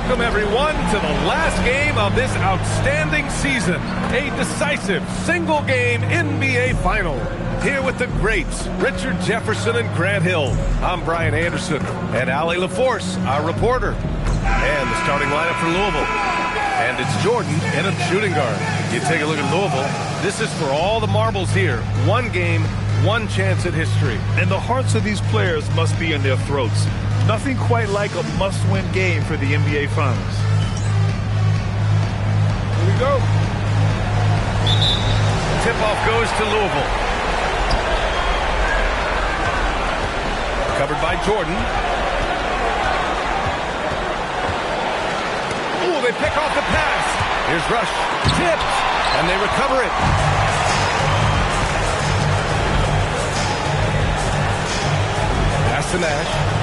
Welcome, everyone, to the last game of this outstanding season. A decisive single-game NBA final. Here with the greats, Richard Jefferson and Grant Hill. I'm Brian Anderson, and Ali LaForce, our reporter. And the starting lineup for Louisville. And it's Jordan in a shooting guard. You take a look at Louisville. This is for all the marbles here. One game, one chance at history. And the hearts of these players must be in their throats. Nothing quite like a must-win game for the NBA Finals. Here we go. Tip-off goes to Louisville. Covered by Jordan. Ooh, they pick off the pass. Here's Rush. Tipped. And they recover it. Pass to Nash.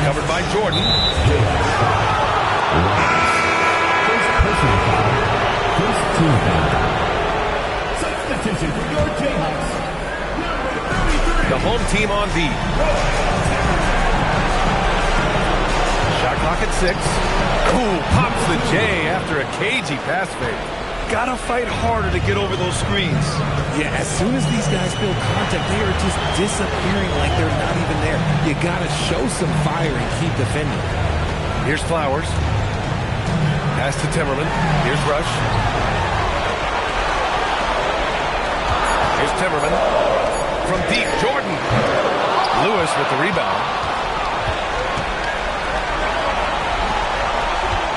Covered by Jordan. First personal foul. First team foul. Substitution for your Jayhawks. The home team on V. Shot clock at 6. Cool pops the J after a cagey pass fake. Gotta fight harder to get over those screens. Yeah, as soon as these guys feel contact, they are just disappearing like they're not even there. You gotta show some fire and keep defending. Here's Flowers. Pass to Timmerman. Here's Rush. Here's Timmerman. From deep, Jordan. Lewis with the rebound.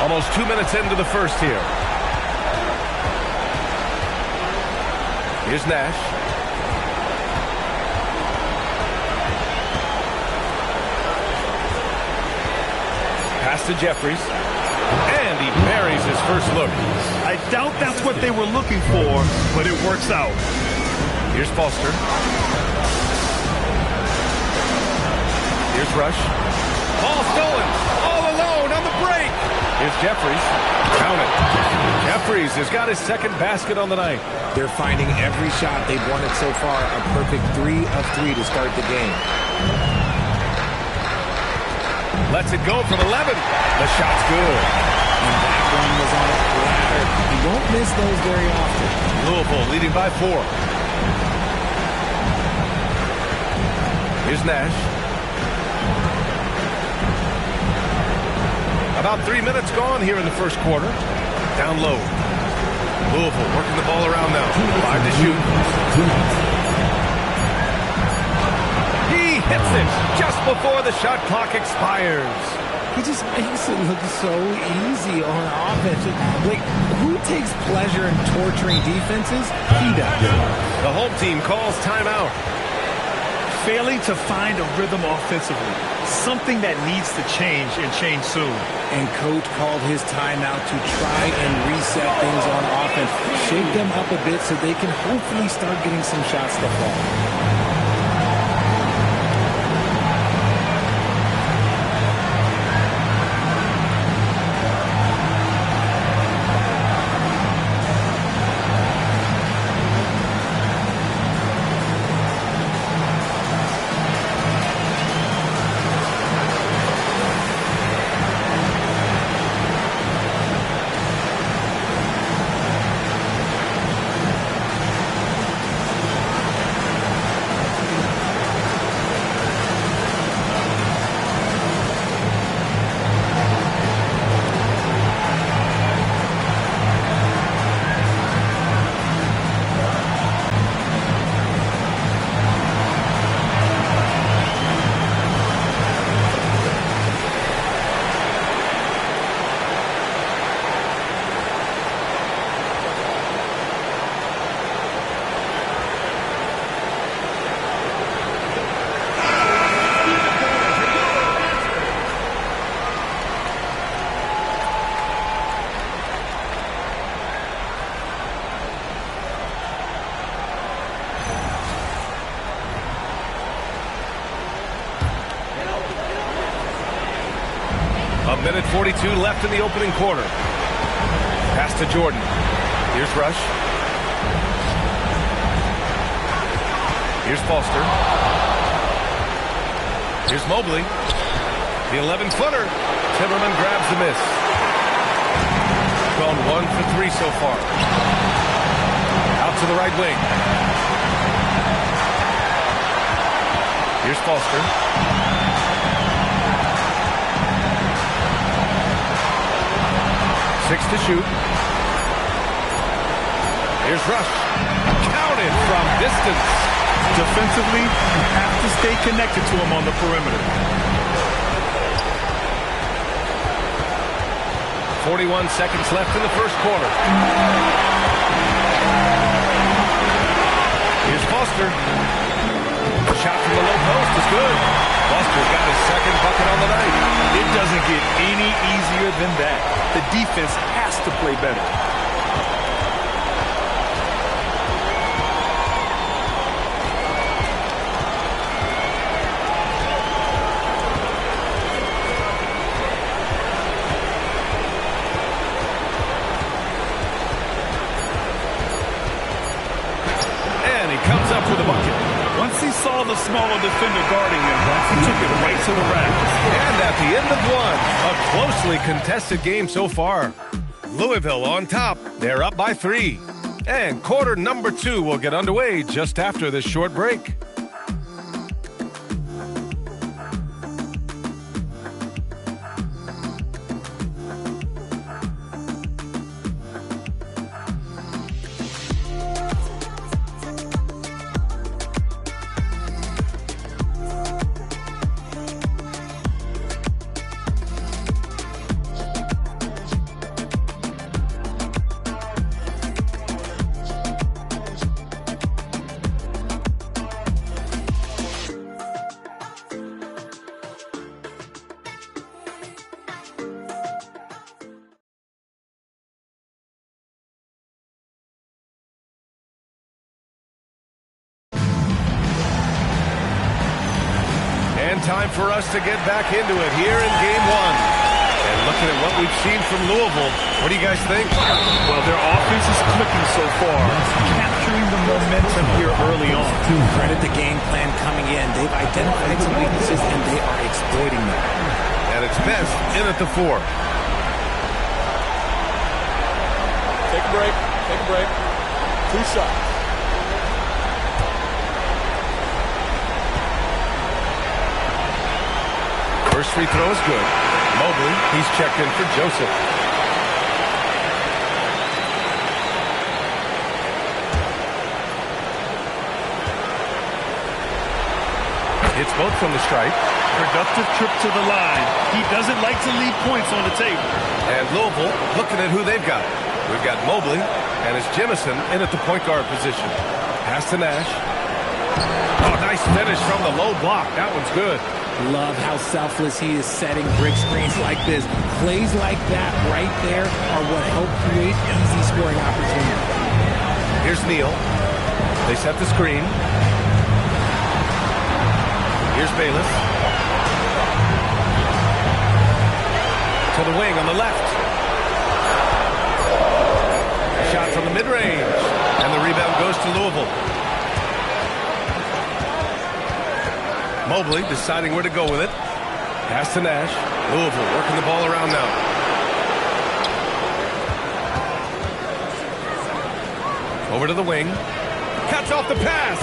Almost 2 minutes into the first here. Here's Nash. Pass to Jeffries. And he buries his first look. I doubt that's what they were looking for, but it works out. Here's Foster. Here's Rush. Ball stolen. All alone on the break. Here's Jeffries. Count it. Jeffries has got his second basket on the night. They're finding every shot they've wanted so far a perfect 3 of 3 to start the game. Lets it go from 11. The shot's good. And that one was on a platter. You won't miss those very often. Louisville leading by 4. Here's Nash. About 3 minutes gone here in the first quarter. Down low. Louisville working the ball around now. 5 to shoot. He hits it just before the shot clock expires. He just makes it look so easy on offense. Like, who takes pleasure in torturing defenses? He does. The home team calls timeout. Failing to find a rhythm offensively. Something that needs to change and change soon. And coach called his timeout to try and reset things on offense. Shake them up a bit so they can hopefully start getting some shots to fall. Minute 42 left in the opening quarter. Pass to Jordan. Here's Rush. Here's Foster. Here's Mobley. The 11-footer. Timmerman grabs the miss. Gone 1 for 3 so far. Out to the right wing. Here's Foster. 6 to shoot. Here's Rush. Counted from distance. Defensively, you have to stay connected to him on the perimeter. 41 seconds left in the first quarter. Here's Foster. Shot from the low post is good. Foster's got his second bucket on the night. It doesn't get any easier than that. The defense has to play better. Up with a bucket. Once he saw the smaller defender guarding him, he took it right to the rack. And at the end of one, a closely contested game so far. Louisville on top. They're up by 3. And quarter number 2 will get underway just after this short break. Time for us to get back into it here in game 1. And looking at what we've seen from Louisville, what do you guys think? Well, their offense is clicking so far, capturing the momentum here early on. Credit the game plan coming in. They've identified some weaknesses, and they are exploiting them. And it's best in at the 4. Take a break. Take a break. 2 shots. First free throw is good. Mobley, he's checked in for Joseph. Hits both from the stripe. Productive trip to the line. He doesn't like to leave points on the table. And Louisville looking at who they've got. We've got Mobley, and it's Jemison in at the point guard position. Pass to Nash. Oh, nice finish from the low block. That one's good. Love how selfless he is setting brick screens like this. Plays like that right there are what help create easy scoring opportunities. Here's Neal. They set the screen. Here's Bayless. To the wing on the left. A shot from the mid-range. And the rebound goes to Louisville. Mobley deciding where to go with it. Pass to Nash. Louisville working the ball around now. Over to the wing. Cuts off the pass.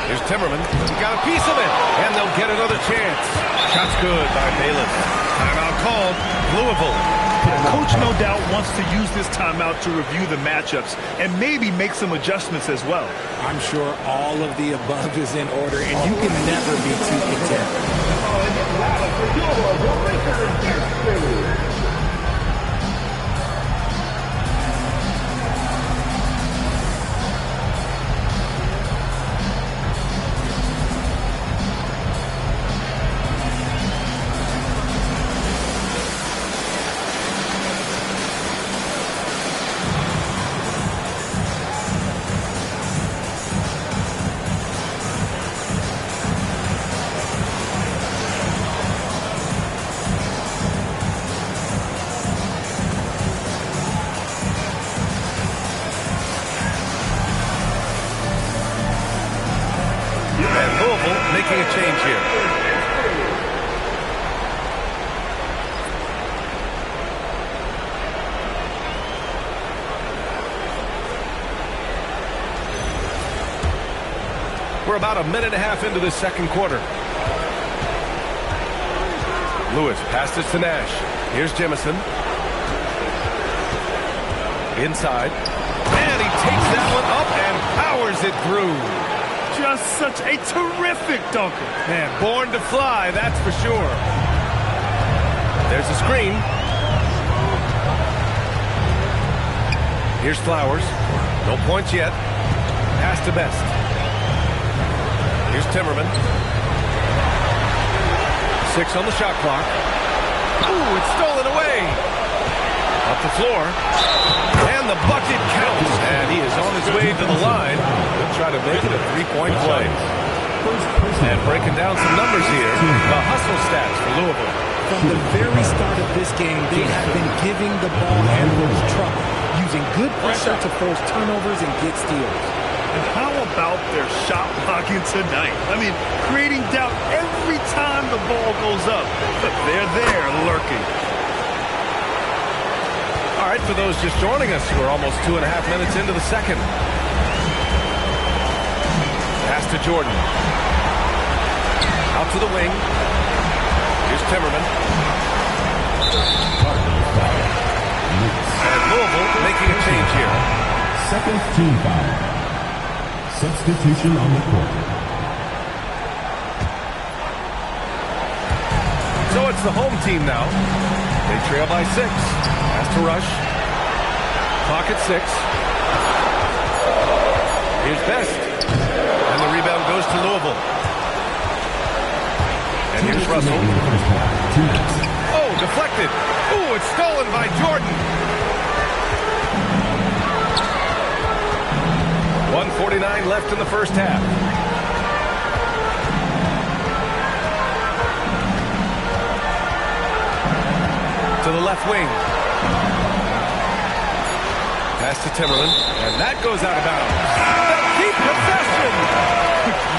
Here's Timmerman. He got a piece of it. And they'll get another chance. Shot's good by Bayless. Timeout called. Louisville. Coach, no doubt, wants to use this timeout to review the matchups and maybe make some adjustments as well. I'm sure all of the above is in order, and you can never be too content. Making a change here. We're about a minute and a half into the second quarter. Lewis passes to Nash. Here's Jemison. Inside. And he takes that one up and powers it through. Just such a terrific dunker. Man, born to fly, that's for sure. There's a screen. Here's Flowers. No points yet. Pass to Best. Here's Timmerman. 6 on the shot clock. Ooh, it's stolen away. Up the floor. And the bucket counts. And he is on his way to the line. He'll try to make it a three-point play. And breaking down some numbers here. The hustle stats for Louisville. From the very start of this game, they have been giving the ball handlers trouble, using good pressure to force turnovers and get steals. And how about their shot blocking tonight? I mean, creating doubt every time the ball goes up. But they're there lurking. All right, for those just joining us, we're almost 2.5 minutes into the second. Pass to Jordan. Out to the wing. Here's Timmerman. And Louisville making a change here. Second team foul. Substitution on the court. So it's the home team now. They trail by 6. Pass to Rush. Clock at 6. Here's Best. And the rebound goes to Louisville. And here's Russell. Oh, deflected. Oh, it's stolen by Jordan. 1:49 left in the first half. To the left wing. Pass to Timmerman. And that goes out of bounds. They'll keep possession.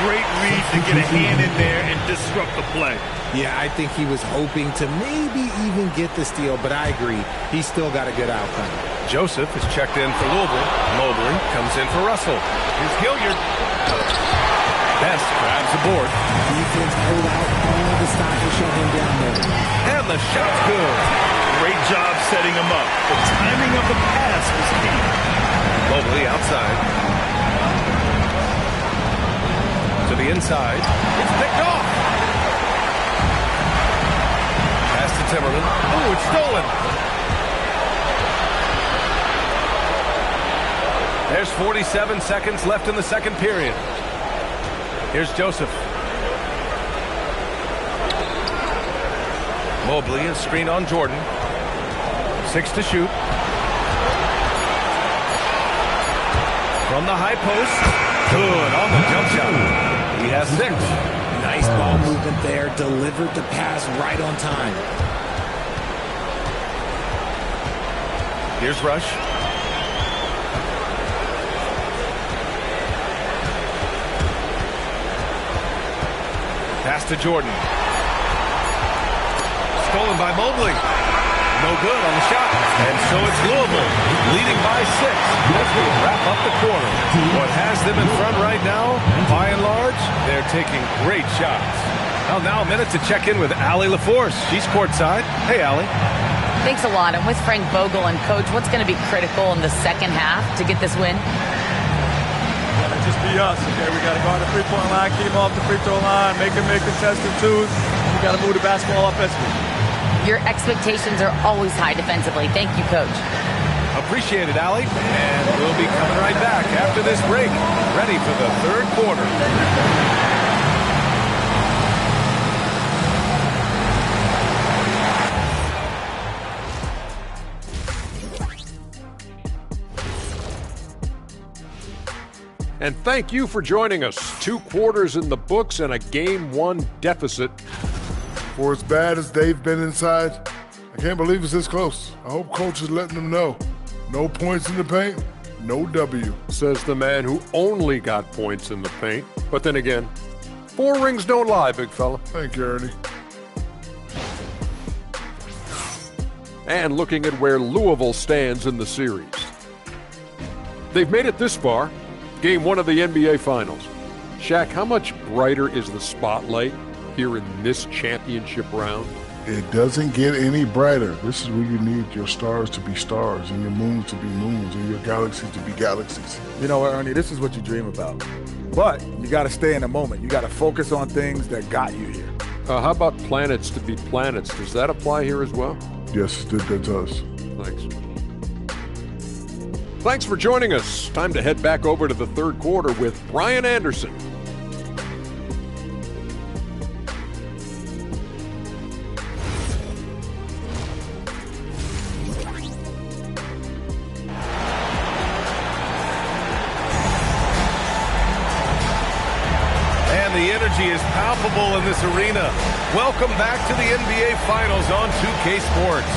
Great read to get a hand in there and disrupt the play. Yeah, I think he was hoping to maybe even get the steal, but I agree. He still got a good outcome. Joseph is checked in for Louisville. Mobley comes in for Russell. Here's Gilliard. Best grabs the board. Defense pulled out all the stock to shut him down there. And the shot's good. Great job setting him up. The timing of the pass was key. Mobley outside. To the inside. It's picked off. Pass to Timmerman. Oh, it's stolen. There's 47 seconds left in the second period. Here's Joseph. Mobley is screened on Jordan. 6 to shoot. From the high post. Good on the jump shot. He has 6. Nice ball movement there. Delivered the pass right on time. Here's Rush. Pass to Jordan. Stolen by Mobley. No good on the shot. And so it's Louisville leading by 6 as we wrap up the quarter. What has them in front right now, by and large, they're taking great shots. Well, now a minute to check in with Allie LaForce. She's courtside. Hey, Allie. Thanks a lot. I'm with Frank Vogel. And, Coach, what's going to be critical in the second half to get this win? Just be us, okay? We got to go on the three-point line, keep them off the free throw line, make them make contested twos. We got to move the basketball offensively. Your expectations are always high defensively. Thank you, Coach. Appreciate it, Allie. And we'll be coming right back after this break, ready for the third quarter. And thank you for joining us. 2 quarters in the books and a Game 1 deficit. For as bad as they've been inside, I can't believe it's this close. I hope Coach is letting them know. No points in the paint, no W. Says the man who only got points in the paint. But then again, 4 rings don't lie, big fella. Thank you, Ernie. And looking at where Louisville stands in the series. They've made it this far. Game 1 of the NBA Finals. Shaq, how much brighter is the spotlight here in this championship round? It doesn't get any brighter. This is where you need your stars to be stars and your moons to be moons and your galaxies to be galaxies. You know what, Ernie, this is what you dream about. But you got to stay in the moment. You got to focus on things that got you here. How about planets to be planets? Does that apply here as well? Yes, that does. Thanks. Thanks for joining us. Time to head back over to the third quarter with Brian Anderson. The energy is palpable in this arena. Welcome back to the NBA Finals on 2K Sports.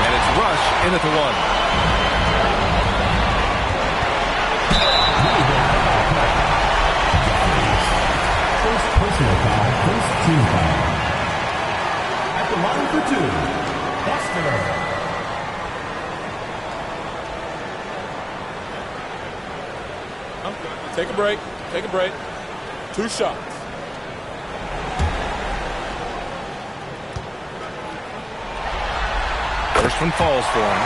And it's Rush in at the one. Personal foul, first team foul. At the line for two, Buster. Take a break. Take a break. 2 shots. First one falls for him.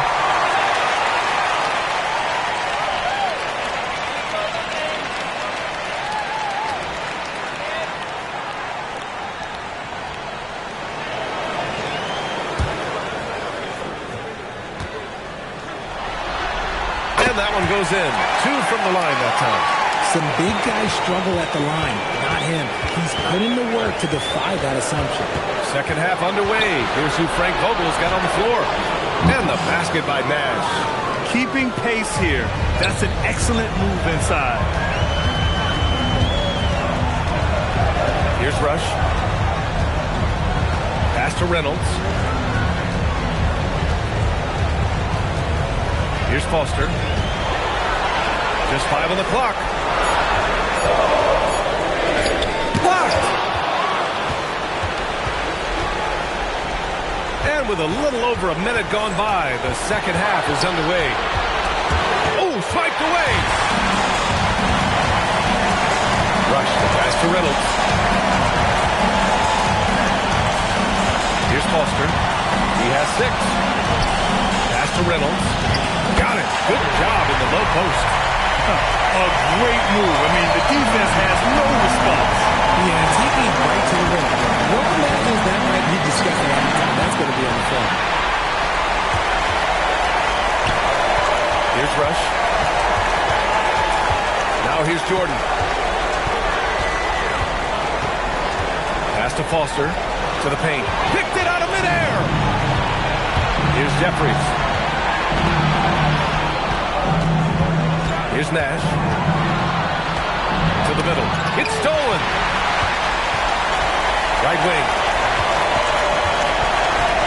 That one goes in. 2 from the line that time. Some big guys struggle at the line. Not him. He's put in the work to defy that assumption. Second half underway. Here's who Frank Vogel's got on the floor. And the basket by Nash. Keeping pace here. That's an excellent move inside. Here's Rush. Pass to Reynolds. Here's Foster. Just 5 on the clock. Blocked! And with a little over a minute gone by, the second half is underway. Oh, swiped away! Rush the pass to Reynolds. Here's Foster. He has 6. Pass to Reynolds. Got it. Good job in the low post. A great move. I mean, the defense has no response. Yeah, taking it right to the rim. What imagines that might be discussing every time that's going to be on the phone. Here's Rush. Now here's Jordan. Pass to Foster. To the paint. Picked it out of midair. Here's Jeffries. Here's Nash. To the middle. It's stolen. Right wing.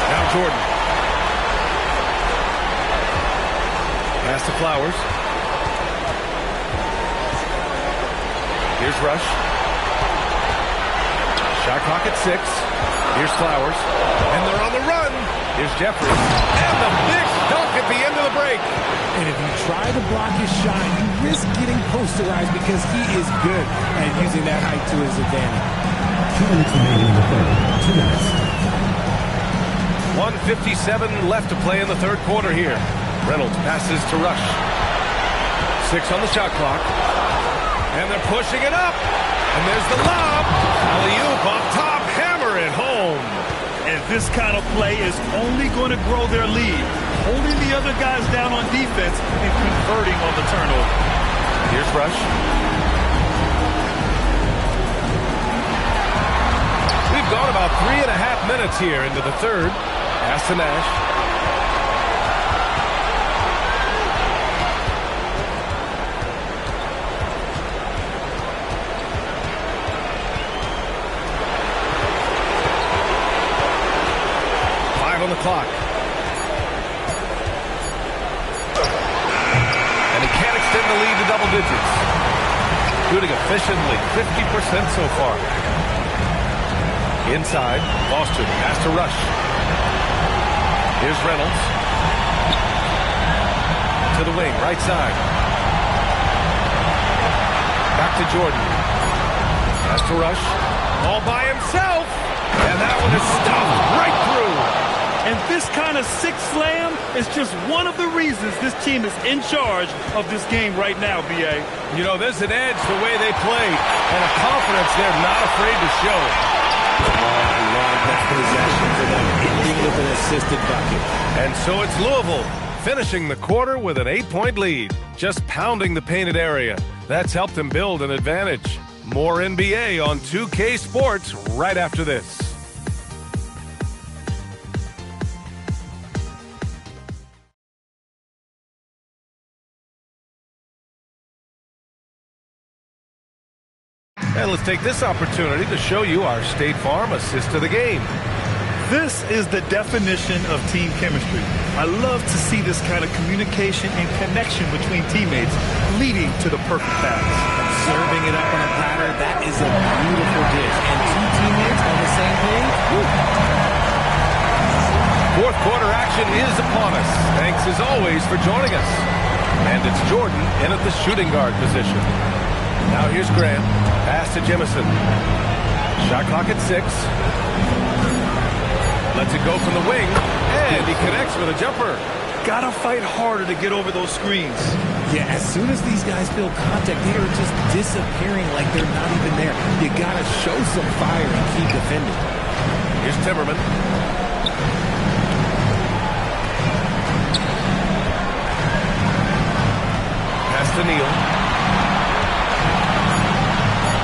Now Jordan. Pass to Flowers. Here's Rush. Shot clock at 6. Here's Flowers. And they're on the run. Here's Jeffries. And the big dunk at the end of the break. And if you try to block his shot, you risk getting posterized because he is good at using that height to his advantage. 2 minutes remaining in the third. 2 minutes. 1:57 left to play in the third quarter here. Reynolds passes to Rush. 6 on the shot clock. And they're pushing it up. And there's the lob. Alley-oop off top. Hammer it home. And this kind of play is only going to grow their lead. Holding the other guys down on defense and converting on the turnover. Here's Rush. We've gone about 3.5 minutes here into the third. Pass to Nash. On the clock. And he can't extend the lead to double digits. Shooting efficiently, 50% so far. Inside, Boston has to rush. Here's Reynolds. To the wing, right side. Back to Jordan. Has to rush. All by himself. And that one is stuffed right through. And this kind of six slam is just one of the reasons this team is in charge of this game right now, B.A. You know, there's an edge the way they play and a confidence they're not afraid to show. I love that possession for them, ending with an assisted bucket. And so it's Louisville finishing the quarter with an 8-point lead, just pounding the painted area. That's helped them build an advantage. More NBA on 2K Sports right after this. And let's take this opportunity to show you our State Farm assist of the game. This is the definition of team chemistry. I love to see this kind of communication and connection between teammates leading to the perfect pass. Serving it up on a platter, that is a beautiful dish. And two teammates on the same page. Woo. Fourth quarter action is upon us. Thanks as always for joining us. And it's Jordan in at the shooting guard position. Now here's Graham. Pass to Jemison. Shot clock at 6. Lets it go from the wing. And he connects with a jumper. Gotta fight harder to get over those screens. Yeah, as soon as these guys feel contact, they are just disappearing like they're not even there. You gotta show some fire and keep defending. Here's Timmerman. Pass to Neal.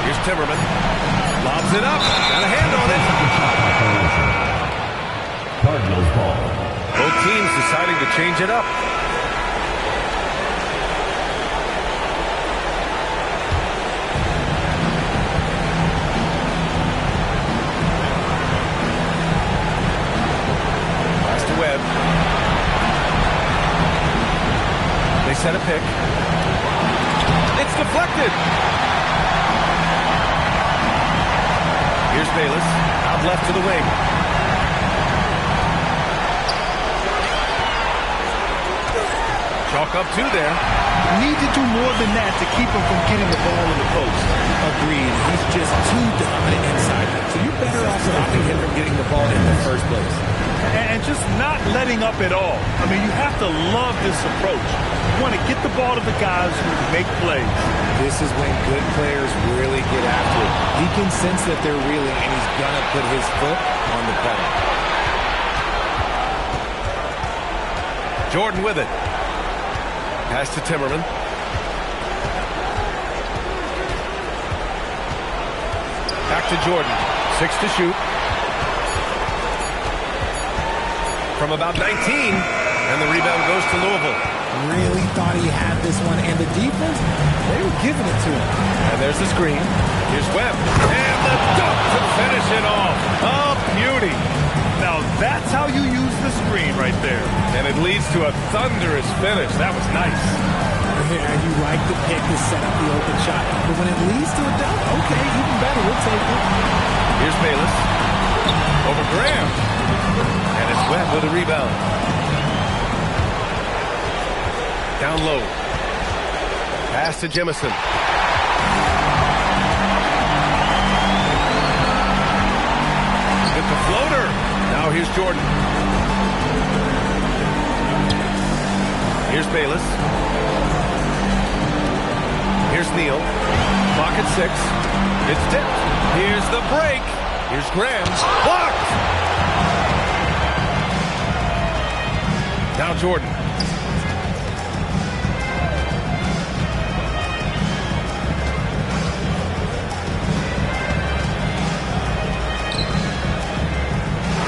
Here's Timmerman. Lobs it up. Got a hand on it. Cardinals ball. Both teams deciding to change it up. Pass to Webb. They set a pick. It's deflected. Here's Bayless. Out left to the wing. Chalk up 2 there. Need to do more than that to keep him from getting the ball in the post. Agreed. He's just too dominant inside. So you're better off stopping him from getting the ball in the first place. And just not letting up at all. I mean, you have to love this approach. You want to get the ball to the guys who make plays. This is when good players really get after it. He can sense that they're reeling, and he's going to put his foot on the pedal. Jordan with it. Pass to Timmerman. Back to Jordan. 6 to shoot. From about 19. And the rebound goes to Louisville. Really thought he had this one. And the defense, they were giving it to him. And there's the screen. Here's Webb. And the dunk to finish it off. A beauty. Now that's how you use the screen right there. And it leads to a thunderous finish. That was nice. Yeah, you like the pick to set up the open shot. But when it leads to a dunk, okay, even better. We'll take it. Here's Bayless. Over Graham. And it's Webb with a rebound. Down low. Pass to Jemison. With the floater. Now here's Jordan. Here's Bayless. Here's Neal. Clock at 6. It's tipped. Here's the break. Here's Graham. Blocked. Now Jordan.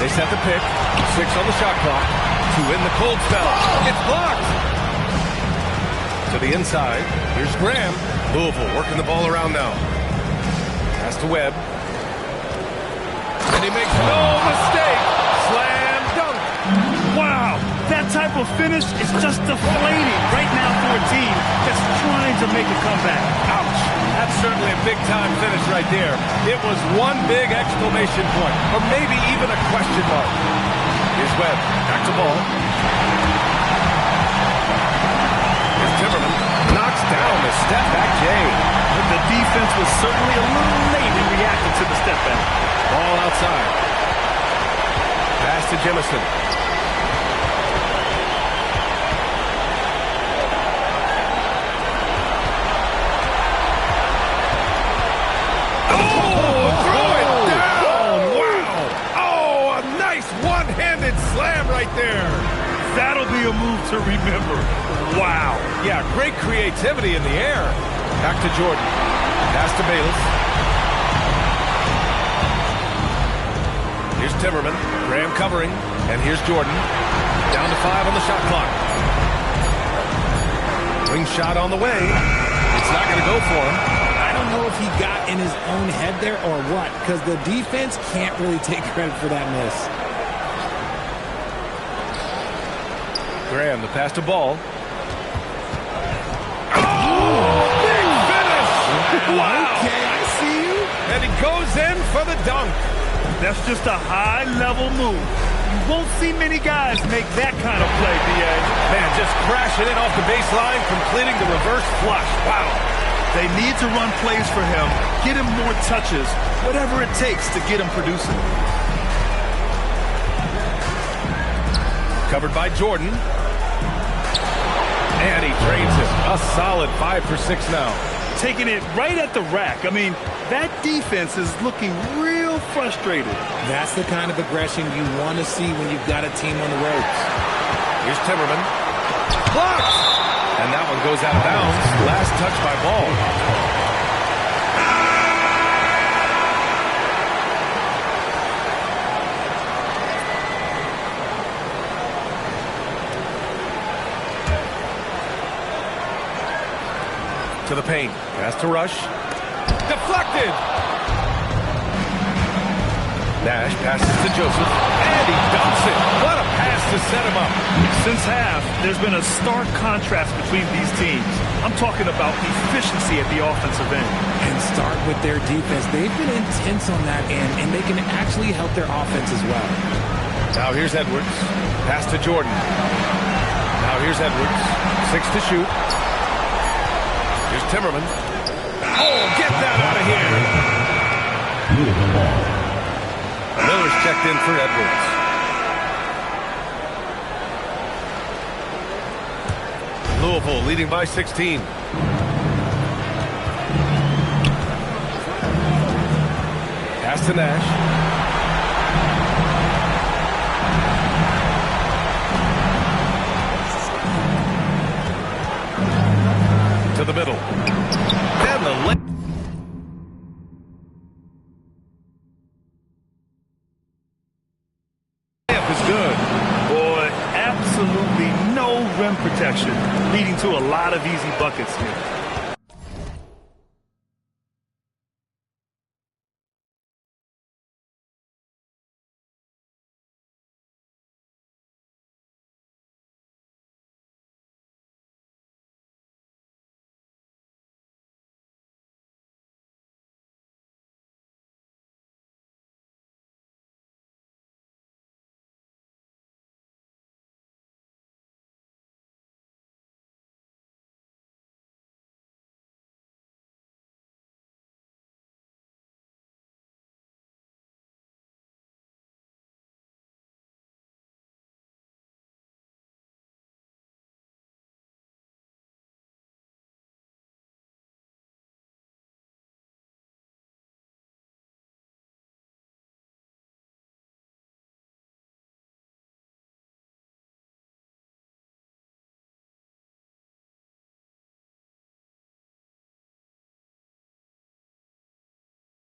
They set the pick. 6 on the shot clock. To win the cold spell. It's blocked. To the inside. Here's Graham. Louisville working the ball around now. Pass to Webb. And he makes no mistake. Slam dunk. Wow. That type of finish is just deflating right now for a team that's trying to make a comeback. Ouch! That's certainly a big-time finish right there. It was one big exclamation point, or maybe even a question mark. Here's Webb. Back to ball. Here's Timmerman. Knocks down the step-back J. But the defense was certainly a little late in reacting to the step-back. Ball outside. Pass to Jemison. That'll be a move to remember. Wow. Yeah, great creativity in the air. Back to Jordan. Pass to Bayless. Here's Timmerman. Graham covering. And here's Jordan. Down to 5 on the shot clock. Wing shot on the way. It's not going to go for him. I don't know if he got in his own head there or what, because the defense can't really take credit for that miss. Graham, the pass to Ball. Oh, big finish! Wow! Okay, I see you. And he goes in for the dunk. That's just a high-level move. You won't see many guys make that kind of play, B.A. Man, just crashing in off the baseline, completing the reverse flush. Wow. They need to run plays for him, get him more touches, whatever it takes to get him producing. Covered by Jordan. And he drains it. A solid 5 for 6 now. Taking it right at the rack. I mean, that defense is looking real frustrated. That's the kind of aggression you want to see when you've got a team on the ropes. Here's Timmerman. Blocked! And that one goes out of bounds. Last touch by Ball. To the paint. Pass to Rush. Deflected! Nash passes to Joseph. And he dumps it. What a pass to set him up. Since half, there's been a stark contrast between these teams. I'm talking about efficiency at the offensive end. And start with their defense. They've been intense on that end, and they can actually help their offense as well. Now here's Edwards. Pass to Jordan. Now here's Edwards. 6 to shoot. Here's Timmerman. Oh, get that out of here. Miller's checked in for Edwards. Louisville leading by 16. Pass to Nash. To the middle. And the layup is good. Boy, absolutely no rim protection, leading to a lot of easy buckets here.